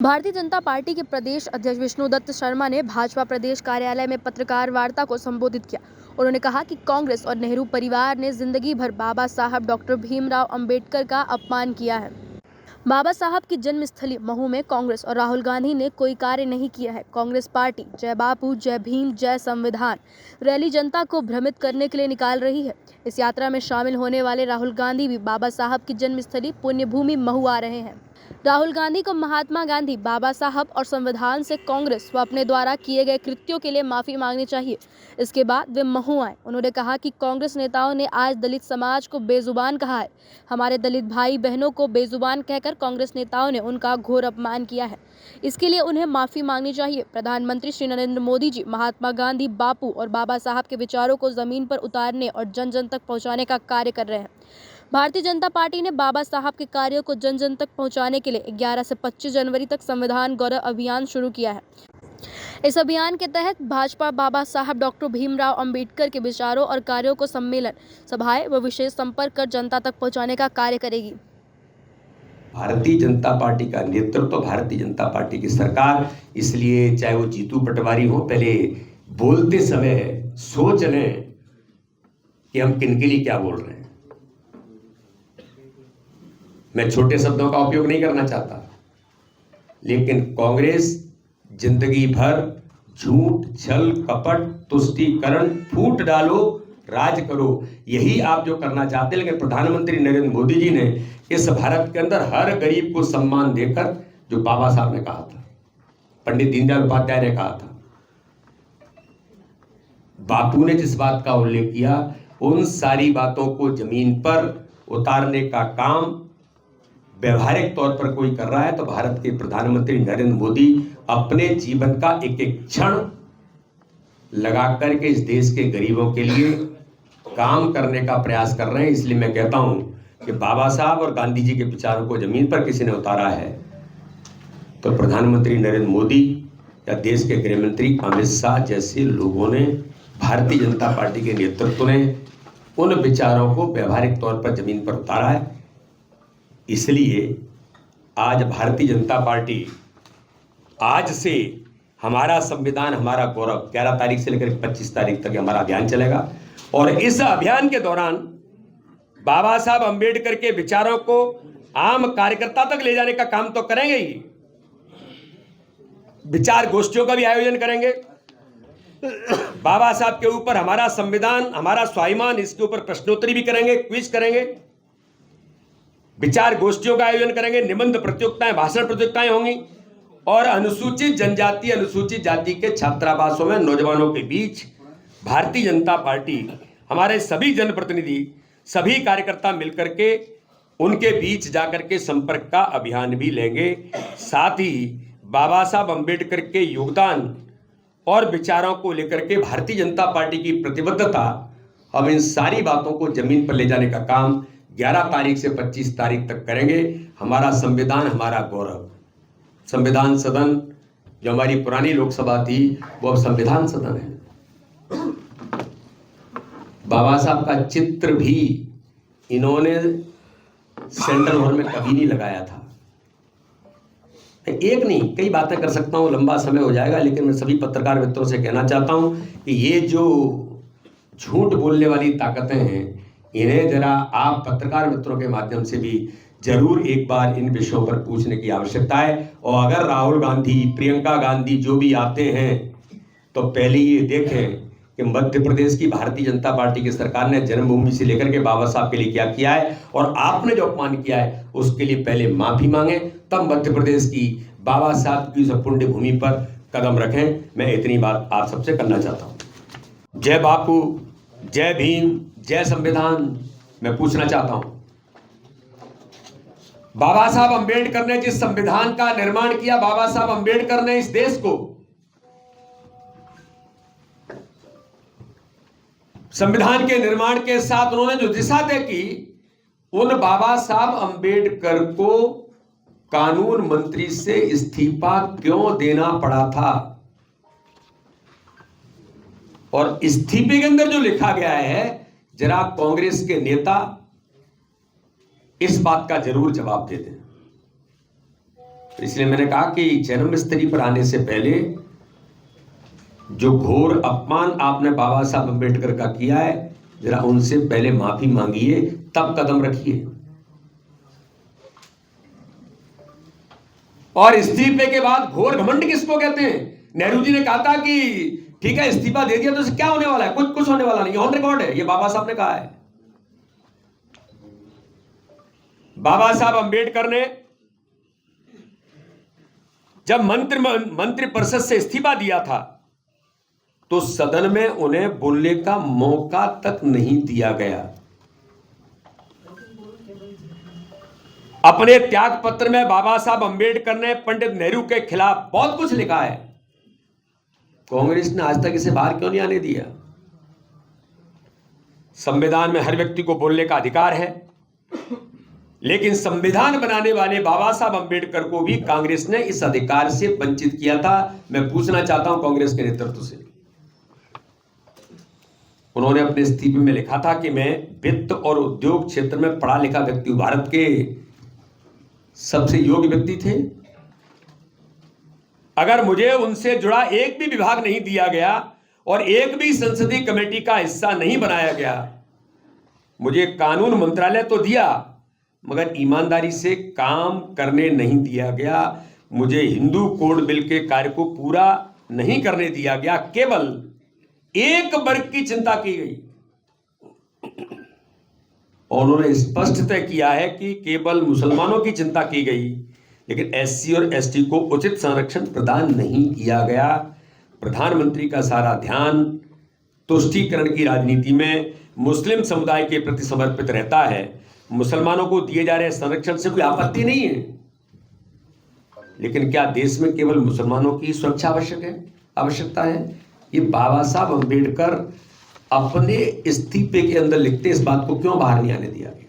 Bharatiya Janata party के प्रदेश अध्यक्ष विष्णुदत्त शर्मा ने भाजपा प्रदेश कार्यालय में पत्रकार वार्ता को संबोधित किया। उन्होंने कहा कि कांग्रेस और नेहरू परिवार ने जिंदगी भर बाबा साहब डॉक्टर भीमराव अंबेडकर का अपमान किया है। बाबा साहब की जन्मस्थली महू में कांग्रेस और राहुल गांधी ने कोई कार्य नहीं किया है। कांग्रेस पार्टी जय बापू, जय भीम, जय संविधान रैली जनता को भ्रमित करने के लिए निकाल रही है। इस यात्रा में शामिल होने वाले राहुल गांधी भी बाबा साहब की जन्मस्थली पुण्यभूमि महू आ रहे हैं। राहुल गांधी को महात्मा गांधी, बाबा साहब और संविधान से कांग्रेस व अपने द्वारा किए गए कृत्यों के लिए माफी मांगनी चाहिए। इसके बाद वे महू आए। उन्होंने कहा कि कांग्रेस नेताओं ने आज दलित समाज को बेजुबान कहा है। हमारे दलित भाई बहनों को बेजुबान कहकर कांग्रेस नेताओं ने उनका घोर अपमान किया है। इसके लिए उन्हें माफी मांगनी चाहिए। प्रधानमंत्री श्री नरेंद्र मोदी जी महात्मा गांधी, बापू और बाबा साहब के विचारों को जमीन पर उतारने और जन जन तक पहुंचाने का कार्य कर रहे हैं। भारतीय जनता पार्टी ने बाबा साहब के कार्यों को जन जन तक पहुंचाने के लिए 11 से 25 जनवरी तक संविधान गौरव अभियान शुरू किया है। इस अभियान के तहत भाजपा बाबा साहब डॉक्टर भीमराव अंबेडकर के विचारों और कार्यों को सम्मेलन, सभाएं व विशेष संपर्क कर जनता तक पहुंचाने का कार्य करेगी। भारतीय जनता पार्टी का नेतृत्व, भारतीय जनता पार्टी की सरकार, इसलिए चाहे वो जीतू पटवारी हो, पहले बोलते समय सोच लें कि हम किन के लिए क्या बोल रहे हैं। मैं छोटे शब्दों का उपयोग नहीं करना चाहता, लेकिन कांग्रेस जिंदगी भर झूठ, छल, कपट, तुष्टीकरण, फूट डालो, राज करो, यही आप जो करना चाहते हैं। लेकिन प्रधानमंत्री नरेंद्र मोदी जी ने इस भारत के अंदर हर गरीब को सम्मान देकर, जो बाबा साहब ने कहा था, पंडित दीनदयाल उपाध्याय ने कहा था, बापू ने जिस बात का उल्लेख किया, उन सारी बातों को जमीन पर उतारने का काम व्यवहारिक तौर पर कोई कर रहा है, तो भारत के प्रधानमंत्री नरेंद्र मोदी अपने जीवन का एक एक क्षण लगा करके इस देश के गरीबों के लिए काम करने का प्रयास कर रहे हैं। इसलिए मैं कहता हूं कि बाबा साहब और गांधी जी के विचारों को जमीन पर किसी ने उतारा है तो प्रधानमंत्री नरेंद्र मोदी या देश के गृह मंत्री अमित शाह जैसे लोगों ने, भारतीय जनता पार्टी के नेतृत्व ने उन विचारों को व्यवहारिक तौर पर जमीन पर उतारा है। इसलिए आज भारतीय जनता पार्टी, आज से हमारा संविधान हमारा गौरव 11 तारीख से लेकर 25 तारीख तक हमारा अभियान चलेगा और इस अभियान के दौरान बाबा साहब अंबेडकर के विचारों को आम कार्यकर्ता तक ले जाने का काम तो करेंगे ही, विचार गोष्ठियों का भी आयोजन करेंगे। बाबा साहब के ऊपर हमारा संविधान, हमारा स्वाभिमान, इसके ऊपर प्रश्नोत्तरी भी करेंगे, क्विज करेंगे, विचार गोष्ठियों का आयोजन करेंगे, निबंध प्रतियोगिताएं, भाषण प्रतियोगिताएं होंगी और अनुसूचित जनजाति, अनुसूचित जाति के छात्रावासों में नौजवानों के बीच भारतीय जनता पार्टी, हमारे सभी जनप्रतिनिधि, सभी कार्यकर्ता मिलकर के उनके बीच जाकर के संपर्क का अभियान भी लेंगे। साथ ही बाबा साहब अंबेडकर के योगदान और विचारों को लेकर के भारतीय जनता पार्टी की प्रतिबद्धता, हम इन सारी बातों को जमीन पर ले जाने का काम 11 तारीख से 25 तारीख तक करेंगे। हमारा संविधान हमारा गौरव, संविधान सदन जो हमारी पुरानी लोकसभा थी वो अब संविधान सदन है। बाबा साहब का चित्र भी इन्होंने सेंट्रल हॉल में कभी नहीं लगाया था। एक नहीं, कई बातें कर सकता हूं, लंबा समय हो जाएगा, लेकिन मैं सभी पत्रकार मित्रों से कहना चाहता हूं कि ये जो झूठ बोलने वाली ताकतें हैं, इन्हें जरा आप पत्रकार मित्रों के माध्यम से भी जरूर एक बार इन विषयों पर पूछने की आवश्यकता है। और अगर राहुल गांधी, प्रियंका गांधी जो भी आते हैं तो पहले ये देखें कि मध्य प्रदेश की भारतीय जनता पार्टी की सरकार ने जन्मभूमि से लेकर के बाबा साहब के लिए क्या किया है और आपने जो अपमान किया है उसके लिए पहले माफी मांगे, तब मध्य प्रदेश की बाबा साहब की उस पुण्य भूमि पर कदम रखें। मैं इतनी बात आप सबसे करना चाहता हूं। जय बापू, जय भीम, जय संविधान। मैं पूछना चाहता हूं, बाबा साहब अंबेडकर ने जिस संविधान का निर्माण किया, बाबा साहब अंबेडकर ने इस देश को संविधान के निर्माण के साथ उन्होंने जो दिशा तय की, उन बाबा साहब अंबेडकर को कानून मंत्री से इस्तीफा क्यों देना पड़ा था? और इस्तीफे के अंदर जो लिखा गया है, जरा कांग्रेस के नेता इस बात का जरूर जवाब दे दें। इसलिए मैंने कहा कि जन्मस्थली पर आने से पहले जो घोर अपमान आपने बाबा साहब अम्बेडकर का किया है, जरा उनसे पहले माफी मांगिए, तब कदम रखिए। और इस्तीफे के बाद घोर घमंड किसको कहते हैं? नेहरू जी ने कहा था कि ठीक है इस्तीफा दे दिया तो इससे क्या होने वाला है? कुछ होने वाला नहीं, ऑन रिकॉर्ड है, ये बाबा साहब ने कहा है। बाबा साहब अम्बेडकर ने जब मंत्रि परिषद से इस्तीफा दिया था तो सदन में उन्हें बोलने का मौका तक नहीं दिया गया। अपने त्याग पत्र में बाबा साहब अम्बेडकर ने पंडित नेहरू के खिलाफ बहुत कुछ लिखा है। कांग्रेस ने आज तक इसे बाहर क्यों नहीं आने दिया? संविधान में हर व्यक्ति को बोलने का अधिकार है, लेकिन संविधान बनाने वाले बाबा साहब अम्बेडकर को भी कांग्रेस ने इस अधिकार से वंचित किया था। मैं पूछना चाहता हूं कांग्रेस के नेतृत्व से, उन्होंने अपने इस्तीफे में लिखा था कि मैं वित्त और उद्योग क्षेत्र में पढ़ा लिखा व्यक्ति हूं, भारत के सबसे योग्य व्यक्ति थे। अगर मुझे उनसे जुड़ा एक भी विभाग नहीं दिया गया और एक भी संसदीय कमेटी का हिस्सा नहीं बनाया गया, मुझे कानून मंत्रालय तो दिया मगर ईमानदारी से काम करने नहीं दिया गया, मुझे हिंदू कोड बिल के कार्य को पूरा नहीं करने दिया गया, केवल एक वर्ग की चिंता की गई। और उन्होंने स्पष्ट तय किया है कि केवल मुसलमानों की चिंता की गई, लेकिन एससी और एसटी को उचित संरक्षण प्रदान नहीं किया गया। प्रधानमंत्री का सारा ध्यान तुष्टीकरण की राजनीति में मुस्लिम समुदाय के प्रति समर्पित रहता है। मुसलमानों को दिए जा रहे संरक्षण से कोई आपत्ति नहीं है, लेकिन क्या देश में केवल मुसलमानों की सुरक्षा आवश्यकता है? ये बाबा साहब अम्बेडकर अपने इस्तीफे के अंदर लिखते, इस बात को क्यों बाहर नहीं आने दिया गया?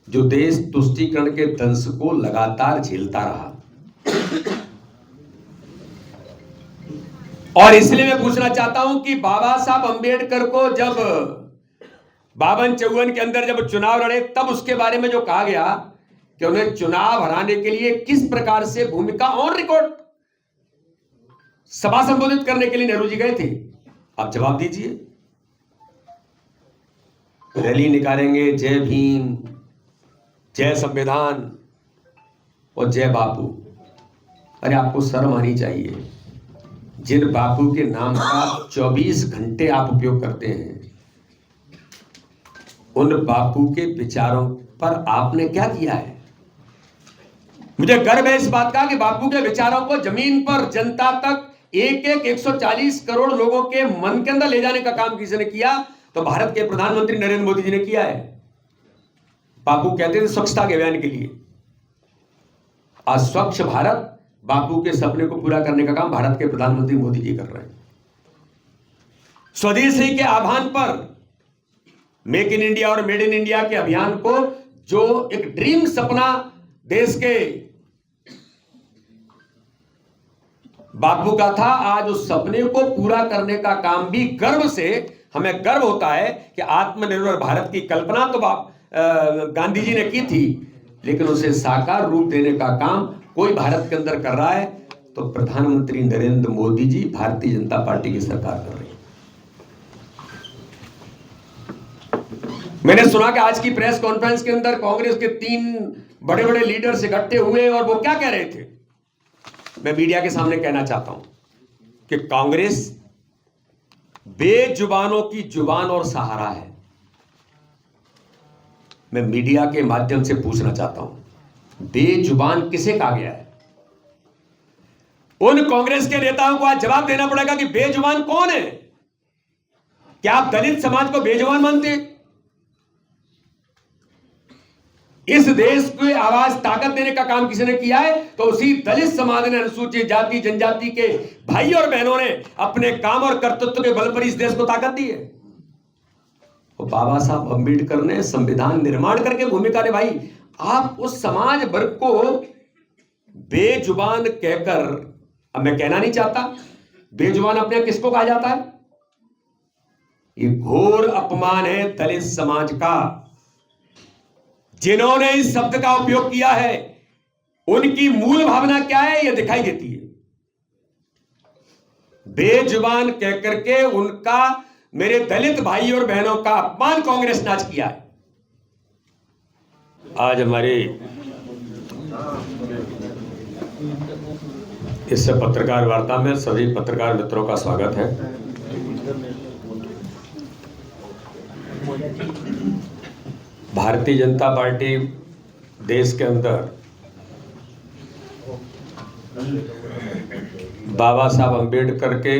जो देश तुष्टीकरण के दंश को लगातार झेलता रहा, और इसलिए मैं पूछना चाहता हूं कि बाबा साहब अम्बेडकर को जब 52-54 के अंदर जब चुनाव लड़े, तब उसके बारे में जो कहा गया कि उन्हें चुनाव हराने के लिए किस प्रकार से भूमिका ऑन रिकॉर्ड सभा संबोधित करने के लिए नेहरू जी गए थे, आप जवाब दीजिए। रैली निकालेंगे, जय भीम, जय संविधान और जय बापू। अरे आपको शर्म आनी चाहिए। जिन बापू के नाम का 24 घंटे आप उपयोग करते हैं, उन बापू के विचारों पर आपने क्या किया है? मुझे गर्व है इस बात का कि बापू के विचारों को जमीन पर जनता तक एक 140 करोड़ लोगों के मन के अंदर ले जाने का काम किसी ने किया तो भारत के प्रधानमंत्री नरेंद्र मोदी जी ने किया है। बापू कहते थे स्वच्छता के अभियान के लिए, आज स्वच्छ भारत बापू के सपने को पूरा करने का काम भारत के प्रधानमंत्री मोदी जी कर रहे हैं। स्वदेशी के आह्वान पर मेक इन इंडिया और मेड इन इंडिया के अभियान को, जो एक ड्रीम सपना देश के बापू का था, आज उस सपने को पूरा करने का काम भी गर्व से हमें गर्व होता है कि आत्मनिर्भर भारत की कल्पना तो गांधी जी ने की थी, लेकिन उसे साकार रूप देने का काम कोई भारत के अंदर कर रहा है तो प्रधानमंत्री नरेंद्र मोदी जी, भारतीय जनता पार्टी की सरकार कर रही है। मैंने सुना कि आज की प्रेस कॉन्फ्रेंस के अंदर कांग्रेस के 3 बड़े बड़े लीडर्स इकट्ठे हुए और वो क्या कह रहे थे? मैं मीडिया के सामने कहना चाहता हूं कि कांग्रेस बेजुबानों की जुबान और सहारा है। मैं मीडिया के माध्यम से पूछना चाहता हूं, बेजुबान किसे कहा गया है? उन कांग्रेस के नेताओं को आज जवाब देना पड़ेगा कि बेजुबान कौन है। क्या आप दलित समाज को बेजुबान मानते हैं? इस देश को आवाज ताकत देने का काम किसी ने किया है तो उसी दलित समाज ने, अनुसूचित जाति जनजाति के भाई और बहनों ने अपने काम और कर्तृत्व के बल पर इस देश को ताकत दी है। तो बाबा साहब अम्बेडकर ने संविधान निर्माण करके भूमिका निभाई। आप उस समाज वर्ग को बेजुबान कहकर, अब मैं कहना नहीं चाहता बेजुबान अपने किसको कहा जाता है, ये घोर अपमान है दलित समाज का। जिन्होंने इस शब्द का उपयोग किया है उनकी मूल भावना क्या है यह दिखाई देती है। बेजुबान कहकर के उनका मेरे दलित भाई और बहनों का अपमान कांग्रेस ने आज किया है। आज हमारे इस पत्रकार वार्ता में सभी पत्रकार मित्रों का स्वागत है। भारतीय जनता पार्टी देश के अंदर बाबा साहब अंबेडकर के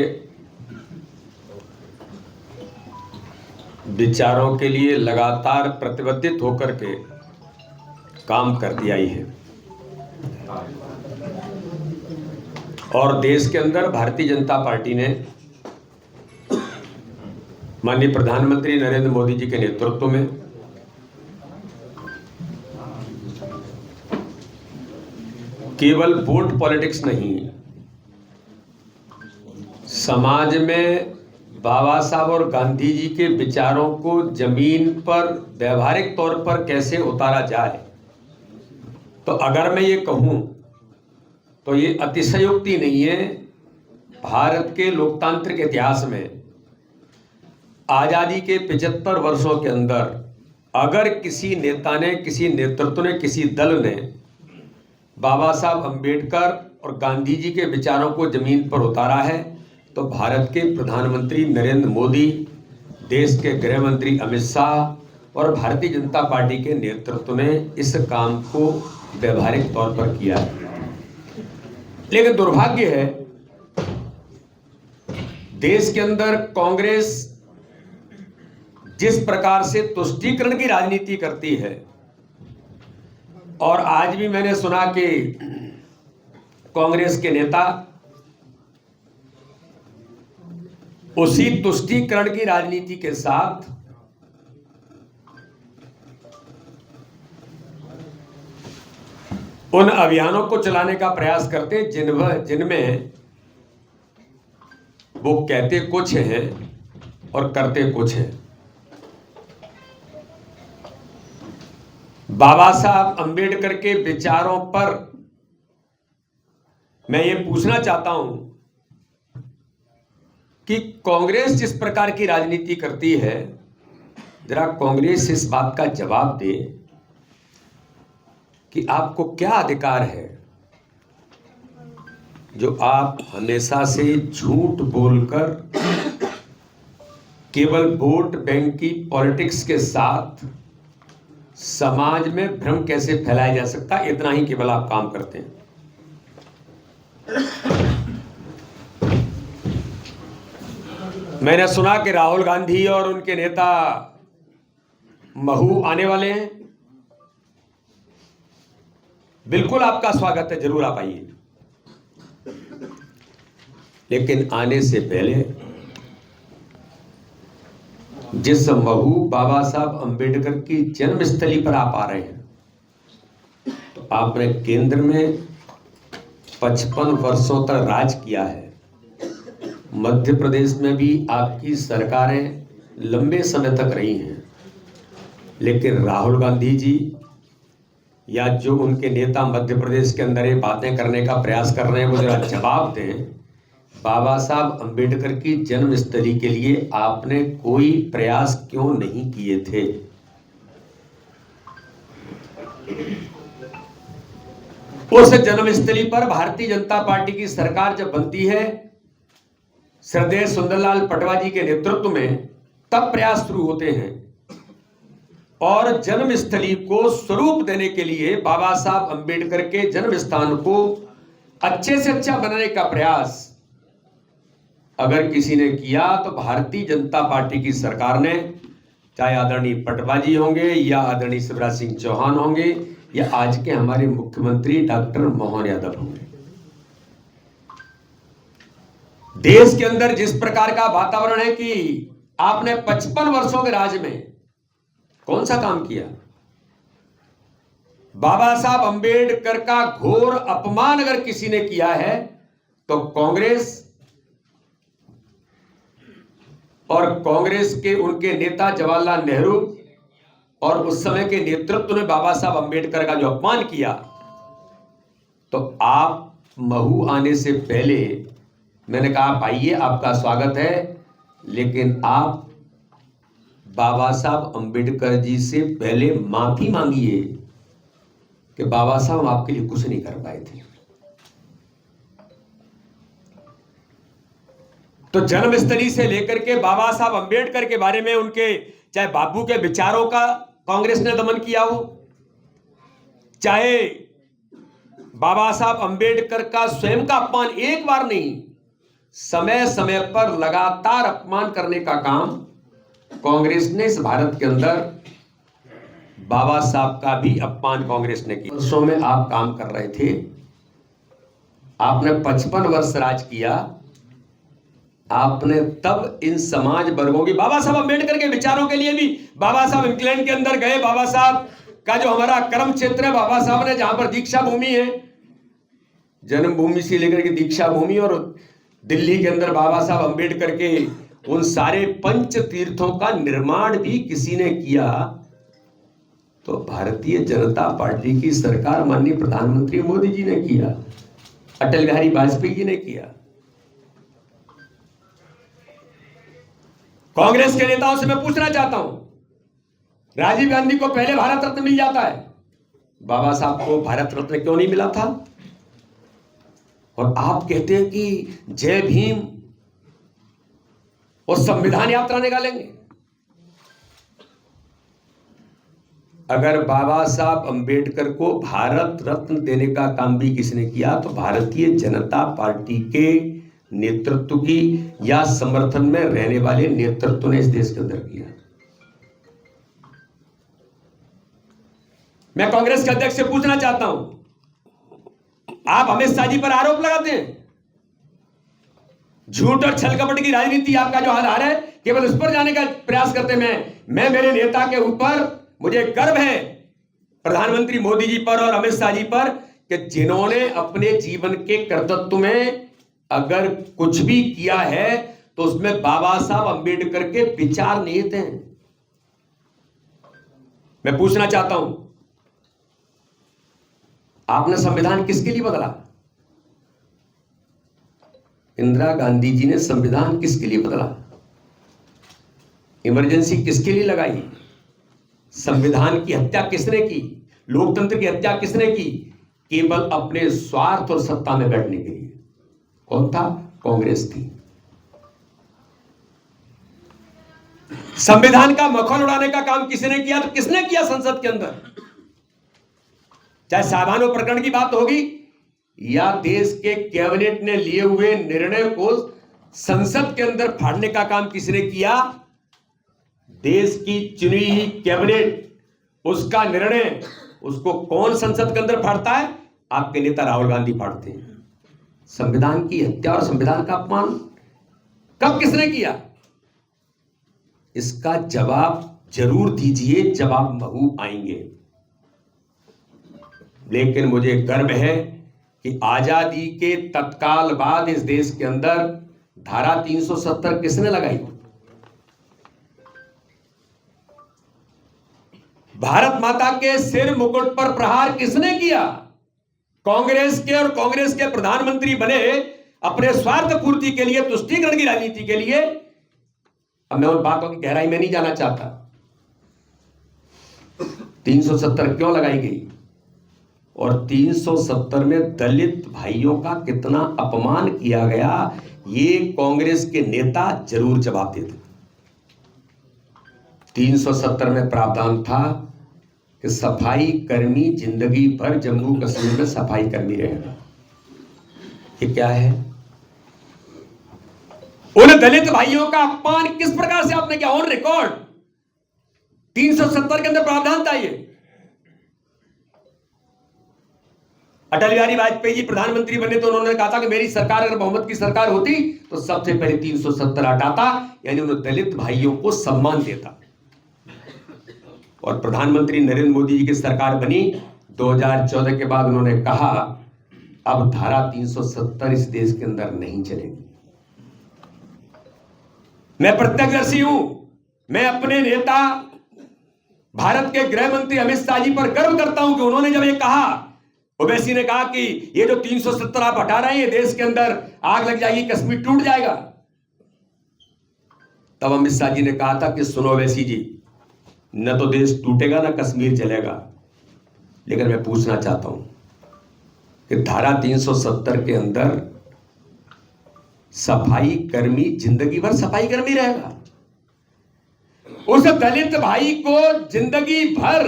विचारों के लिए लगातार प्रतिबद्धित होकर के काम करती आई है और देश के अंदर भारतीय जनता पार्टी ने माननीय प्रधानमंत्री नरेंद्र मोदी जी के नेतृत्व में केवल वोट पॉलिटिक्स नहीं, समाज में बाबा साहब और गांधी जी के विचारों को जमीन पर व्यवहारिक तौर पर कैसे उतारा जाए। तो अगर मैं ये कहूं तो ये अतिशयोक्ति नहीं है। भारत के लोकतांत्रिक इतिहास में आजादी के 75 वर्षों के अंदर अगर किसी नेता ने, किसी नेतृत्व ने, किसी दल ने बाबा साहब अंबेडकर और गांधी जी के विचारों को जमीन पर उतारा है तो भारत के प्रधानमंत्री नरेंद्र मोदी, देश के गृह मंत्री अमित शाह और भारतीय जनता पार्टी के नेतृत्व ने इस काम को व्यवहारिक तौर पर किया है। लेकिन दुर्भाग्य है देश के अंदर कांग्रेस जिस प्रकार से तुष्टीकरण की राजनीति करती है, और आज भी मैंने सुना कि कांग्रेस के नेता उसी तुष्टीकरण की राजनीति के साथ उन अभियानों को चलाने का प्रयास करते जिनमें वो कहते कुछ हैं और करते कुछ हैं। बाबा साहब अंबेडकर के विचारों पर मैं ये पूछना चाहता हूं कि कांग्रेस जिस प्रकार की राजनीति करती है, जरा कांग्रेस इस बात का जवाब दे कि आपको क्या अधिकार है जो आप हमेशा से झूठ बोलकर केवल वोट बैंक की पॉलिटिक्स के साथ समाज में भ्रम कैसे फैलाया जा सकता, इतना ही केवल आप काम करते हैं। मैंने सुना कि राहुल गांधी और उनके नेता महू आने वाले हैं। बिल्कुल आपका स्वागत है, जरूर आप आइए। लेकिन आने से पहले जिस महू बाबा साहब अंबेडकर की जन्मस्थली पर आप आ रहे हैं, तो आपने केंद्र में 55 वर्षों तक राज किया है। मध्य प्रदेश में भी आपकी सरकारें लंबे समय तक रही हैं, लेकिन राहुल गांधी जी या जो उनके नेता मध्य प्रदेश के अंदर ये बातें करने का प्रयास कर रहे हैं, वो जरा जवाब दें। बाबा साहब अंबेडकर की जन्मस्थली के लिए आपने कोई प्रयास क्यों नहीं किए थे? उस जन्मस्थली पर भारतीय जनता पार्टी की सरकार जब बनती है श्रद्धेय सुंदरलाल पटवा जी के नेतृत्व में, तब प्रयास शुरू होते हैं और जन्मस्थली को स्वरूप देने के लिए बाबा साहब अंबेडकर के जन्म स्थान को अच्छे से अच्छा बनाने का प्रयास अगर किसी ने किया तो भारतीय जनता पार्टी की सरकार ने, चाहे आदरणीय पटवा जी होंगे या आदरणीय शिवराज सिंह चौहान होंगे या आज के हमारे मुख्यमंत्री डॉक्टर मोहन यादव होंगे। देश के अंदर जिस प्रकार का वातावरण है कि आपने 55 वर्षों के राज में कौन सा काम किया? बाबा साहब अंबेडकर का घोर अपमान अगर किसी ने किया है तो कांग्रेस और कांग्रेस के उनके नेता जवाहरलाल नेहरू और उस समय के नेतृत्व ने बाबा साहब अंबेडकर का जो अपमान किया, तो आप महू आने से पहले मैंने कहा आप आइए, आपका स्वागत है, लेकिन आप बाबा साहब अंबेडकर जी से पहले माफी मांगिए कि बाबा साहब आपके लिए कुछ नहीं कर पाए थे। तो जन्मस्थली से लेकर के बाबा साहब अंबेडकर के बारे में उनके, चाहे बापू के विचारों का कांग्रेस ने दमन किया हो, चाहे बाबा साहब अंबेडकर का स्वयं का अपमान, एक बार नहीं, समय समय पर लगातार अपमान करने का काम कांग्रेस ने इस भारत के अंदर, बाबा साहब का भी अपमान कांग्रेस ने किया। वर्षों में आप काम कर रहे थे, आपने 55 वर्ष राज किया, आपने तब इन समाज वर्गों की, बाबा साहब अंबेडकर के विचारों के लिए भी बाबा साहब इंग्लैंड के अंदर गए। बाबा साहब का जो हमारा कर्म क्षेत्र है, बाबा साहब ने जहां पर दीक्षा भूमि है, जन्मभूमि से लेकर के दीक्षा भूमि, और दिल्ली के अंदर बाबा साहब अंबेडकर के उन सारे पंच तीर्थों का निर्माण भी किसी ने किया, तो भारतीय जनता पार्टी की सरकार, माननीय प्रधानमंत्री मोदी जी ने किया, अटल बिहारी वाजपेयी जी ने किया। कांग्रेस के नेताओं से मैं पूछना चाहता हूं, राजीव गांधी को पहले भारत रत्न मिल जाता है, बाबा साहब को भारत रत्न क्यों नहीं मिला था? और आप कहते हैं कि जय भीम और संविधान यात्रा निकालेंगे। अगर बाबा साहब अंबेडकर को भारत रत्न देने का काम भी किसने किया, तो भारतीय जनता पार्टी के नेतृत्व की या समर्थन में रहने वाले नेतृत्व ने इस देश के अंदर किया। मैं कांग्रेस के अध्यक्ष से पूछना चाहता हूं, आप अमित शाह जी पर आरोप लगाते हैं, झूठ और छल कपट की राजनीति आपका जो आधार है, केवल उस पर जाने का प्रयास करते हैं। मैं मेरे नेता के ऊपर मुझे गर्व है, प्रधानमंत्री मोदी जी पर और अमित शाह जी पर, कि जिन्होंने अपने जीवन के कर्तव्य में अगर कुछ भी किया है तो उसमें बाबा साहब अंबेडकर के विचार निहित हैं। मैं पूछना चाहता हूं, आपने संविधान किसके लिए बदला? इंदिरा गांधी जी ने संविधान किसके लिए बदला? इमरजेंसी किसके लिए लगाई? संविधान की हत्या किसने की? लोकतंत्र की हत्या किसने की? केवल अपने स्वार्थ और सत्ता में बैठने के लिए। कौन था? कांग्रेस थी। संविधान का मखौल उड़ाने का काम किसने किया? तो किसने किया संसद के अंदर? चाहे साहबानो प्रकरण की बात होगी या देश के कैबिनेट ने लिए हुए निर्णय को संसद के अंदर फाड़ने का काम किसने किया? देश की चुनी हुई कैबिनेट, उसका निर्णय, उसको कौन संसद के अंदर फाड़ता है? आपके नेता राहुल गांधी फाड़ते हैं। संविधान की हत्या और संविधान का अपमान कब किसने किया? इसका जवाब जरूर दीजिए जब आप महू आएंगे। लेकिन मुझे गर्व है कि आजादी के तत्काल बाद इस देश के अंदर धारा 370 किसने लगाई? भारत माता के सिर मुकुट पर प्रहार किसने किया? कांग्रेस के, और कांग्रेस के प्रधानमंत्री बने अपने स्वार्थ पूर्ति के लिए, तुष्टीकरण की राजनीति के लिए। अब मैं उन बातों की गहराई में नहीं जाना चाहता। 370 क्यों लगाई गई और 370 में दलित भाइयों का कितना अपमान किया गया, ये कांग्रेस के नेता जरूर जवाब देते। 370 में प्रावधान था कि सफाई कर्मी जिंदगी भर जम्मू कश्मीर में सफाई कर्मी रहेगा। ये क्या है? उन दलित भाइयों का अपमान किस प्रकार से आपने किया? ऑन रिकॉर्ड 370 के अंदर प्रावधान था। ये अटल बिहारी वाजपेयी जी प्रधानमंत्री बने तो उन्होंने कहा था कि मेरी सरकार अगर बहुमत की सरकार होती तो सबसे पहले 370 हटाता, यानी उन्होंने दलित भाइयों को सम्मान देता। और प्रधानमंत्री नरेंद्र मोदी जी की सरकार बनी 2014 के बाद, उन्होंने कहा अब धारा 370 इस देश के अंदर नहीं चलेगी। मैं प्रत्यक्षदर्शी हूं। मैं अपने नेता भारत के गृह मंत्री अमित शाह जी पर गर्व करता हूं कि उन्होंने जब ये कहा, ओवैसी ने कहा कि ये जो 370 आप हटा रहे हैं, ये देश के अंदर आग लग जाएगी, कश्मीर टूट जाएगा, तब अमित शाह जी ने कहा था कि सुनो ओवैसी जी, न तो देश टूटेगा ना कश्मीर जलेगा, लेकिन मैं पूछना चाहता हूं कि धारा 370 के अंदर सफाई कर्मी जिंदगी भर सफाई कर्मी रहेगा। उस दलित भाई को जिंदगी भर,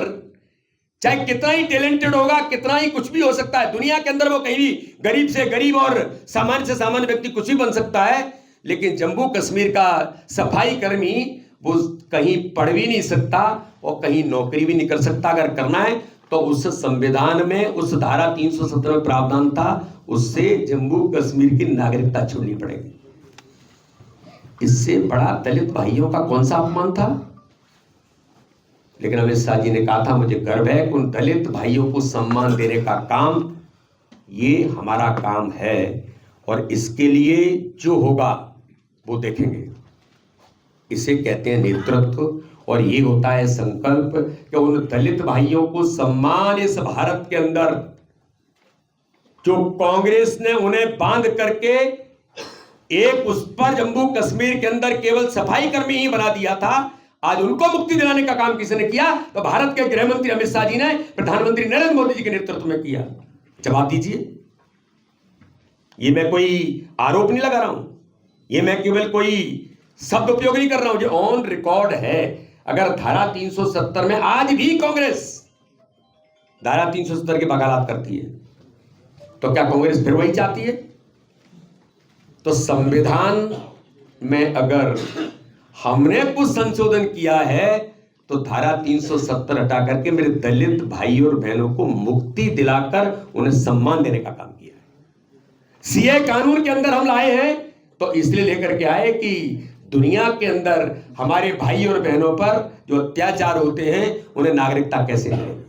चाहे कितना ही टैलेंटेड होगा, कितना ही कुछ भी हो सकता है दुनिया के अंदर, वो कहीं भी गरीब से गरीब और सामान्य से सामान्य व्यक्ति कुछ भी बन सकता है, लेकिन जम्मू कश्मीर का सफाई कर्मी वो कहीं पढ़ भी नहीं सकता और कहीं नौकरी भी नहीं कर सकता। अगर करना है तो उस संविधान में, उस धारा 370 में प्रावधान था, उससे जम्मू कश्मीर की नागरिकता छोड़नी पड़ेगी। इससे बड़ा दलित भाइयों का कौन सा अपमान था? लेकिन अमित शाह जी ने कहा था, मुझे गर्व है कि उन दलित भाइयों को सम्मान देने का काम ये हमारा काम है और इसके लिए जो होगा वो देखेंगे। इसे कहते हैं नेतृत्व और ये होता है संकल्प कि उन दलित भाइयों को सम्मान इस भारत के अंदर जो कांग्रेस ने उन्हें बांध करके एक उस पर जम्मू कश्मीर के अंदर केवल सफाई कर्मी ही बना दिया था, आज उनको मुक्ति दिलाने का काम किसने किया? तो भारत के गृह मंत्री अमित शाह जी ने प्रधानमंत्री नरेंद्र मोदी जी के नेतृत्व में किया। जवाब दीजिए। ये मैं कोई आरोप नहीं लगा रहा हूं, ये मैं केवल कोई शब्द उपयोग नहीं कर रहा हूं, जो ऑन रिकॉर्ड है। अगर धारा 370 में आज भी कांग्रेस धारा 370 की वकालत करती है तो क्या कांग्रेस फिर वही चाहती है? तो संविधान में अगर हमने कुछ संशोधन किया है तो धारा 370 हटा करके मेरे दलित भाई और बहनों को मुक्ति दिलाकर उन्हें सम्मान देने का काम किया है। सीए कानून के अंदर हम लाए हैं तो इसलिए लेकर के आए कि दुनिया के अंदर हमारे भाई और बहनों पर जो अत्याचार होते हैं उन्हें नागरिकता कैसे मिलेगी।